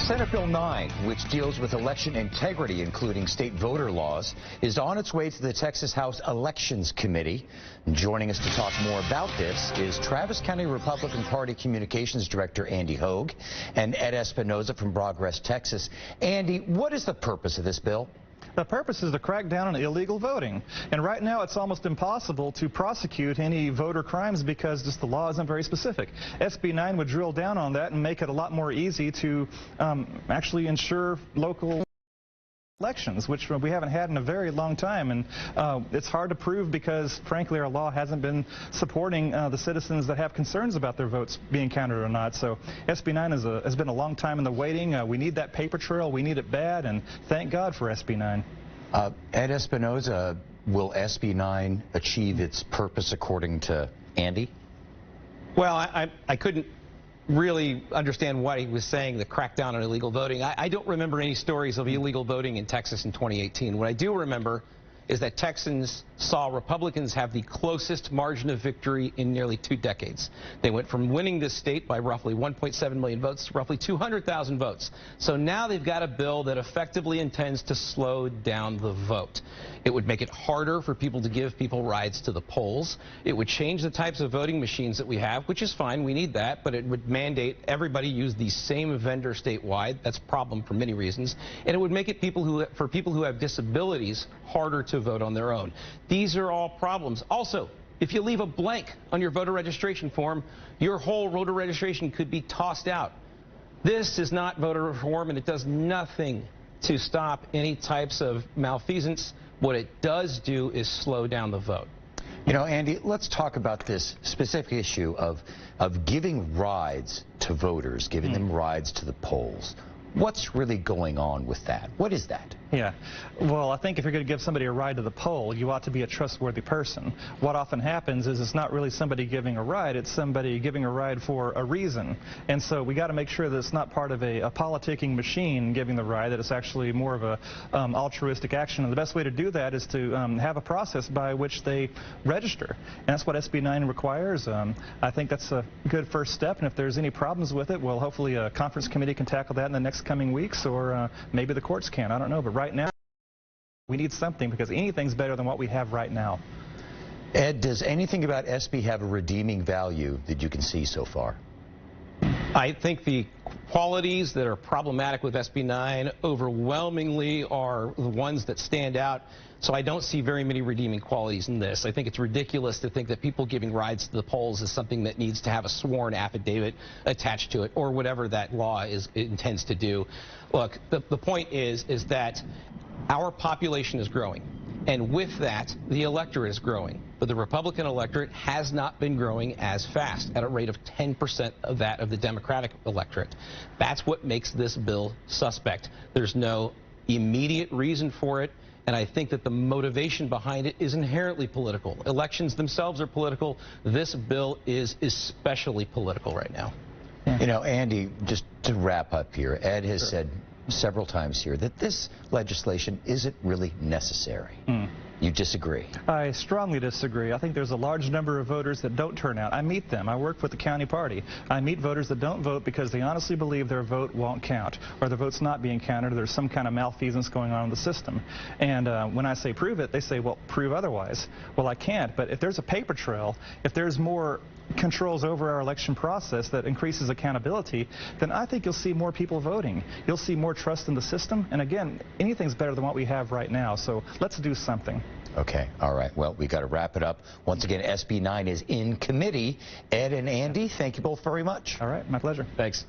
Senate Bill 9, which deals with election integrity, including state voter laws, is on its way to the Texas House Elections Committee. Joining us to talk more about this is Travis County Republican Party Communications Director Andy Hogue and Ed Espinoza from Progress, Texas. Andy, what is the purpose of this bill? The purpose is to crack down on illegal voting. And right now it's almost impossible to prosecute any voter crimes because just the law isn't very specific. SB 9 would drill down on that and make it a lot more easy to actually ensure local elections, which we haven't had in a very long time, and it's hard to prove because, frankly, our law hasn't been supporting the citizens that have concerns about their votes being counted or not. So SB 9 has been a long time in the waiting. We need that paper trail. We need it bad, and thank God for SB 9. Ed Espinoza, will SB 9 achieve its purpose according to Andy? Well, I couldn't really understand what he was saying, the crackdown on illegal voting. I don't remember any stories of illegal voting in Texas in 2018. What I do remember is that Texans saw Republicans have the closest margin of victory in nearly 2 decades. They went from winning this state by roughly 1.7 million votes to roughly 200,000 votes. So now they've got a bill that effectively intends to slow down the vote. It would make it harder for people to give people rides to the polls. It would change the types of voting machines that we have, which is fine, we need that, but it would mandate everybody use the same vendor statewide. That's a problem for many reasons. And it would make it for people who have disabilities harder to vote on their own. These are all problems. Also, if you leave a blank on your voter registration form, your whole voter registration could be tossed out. This is not voter reform, and it does nothing to stop any types of malfeasance. What it does do is slow down the vote. You know, Andy, let's talk about this specific issue of giving rides to voters, giving them rides to the polls. What's really going on with that? What is that? Yeah. Well, I think if you're going to give somebody a ride to the poll, you ought to be a trustworthy person. What often happens is it's not really somebody giving a ride, it's somebody giving a ride for a reason. And so we got to make sure that it's not part of a politicking machine giving the ride, that it's actually more of a altruistic action. And the best way to do that is to have a process by which they register. And that's what SB 9 requires. I think that's a good first step. And if there's any problems with it, well, hopefully a conference committee can tackle that in the next coming weeks, or maybe the courts can. I don't know. But right now, we need something, because anything's better than what we have right now. Ed, does anything about SB have a redeeming value that you can see so far? I think the qualities that are problematic with SB 9 overwhelmingly are the ones that stand out. So I don't see very many redeeming qualities in this. I think it's ridiculous to think that people giving rides to the polls is something that needs to have a sworn affidavit attached to it, or whatever that law intends to do. Look, the point is that our population is growing, and with that, the electorate is growing. But the Republican electorate has not been growing as fast, at a rate of 10% of that of the Democratic electorate. That's what makes this bill suspect. There's no immediate reason for it, and I think that the motivation behind it is inherently political. Elections themselves are political. This bill is especially political right now. You know, Andy, just to wrap up here, Ed has said several times here that this legislation isn't really necessary. You disagree? I strongly disagree. I think there's a large number of voters that don't turn out. I meet them. I work with the county party. I meet voters that don't vote because they honestly believe their vote won't count, or their vote's not being counted, or there's some kind of malfeasance going on in the system. And when I say prove it, they say, well, prove otherwise. Well, I can't. But if there's a paper trail, if there's more controls over our election process that increases accountability, then I think you'll see more people voting. You'll see more trust in the system. And again, anything's better than what we have right now. So let's do something. Okay. All right. Well, we got to wrap it up. Once again, SB 9 is in committee. Ed and Andy, thank you both very much. All right. My pleasure. Thanks.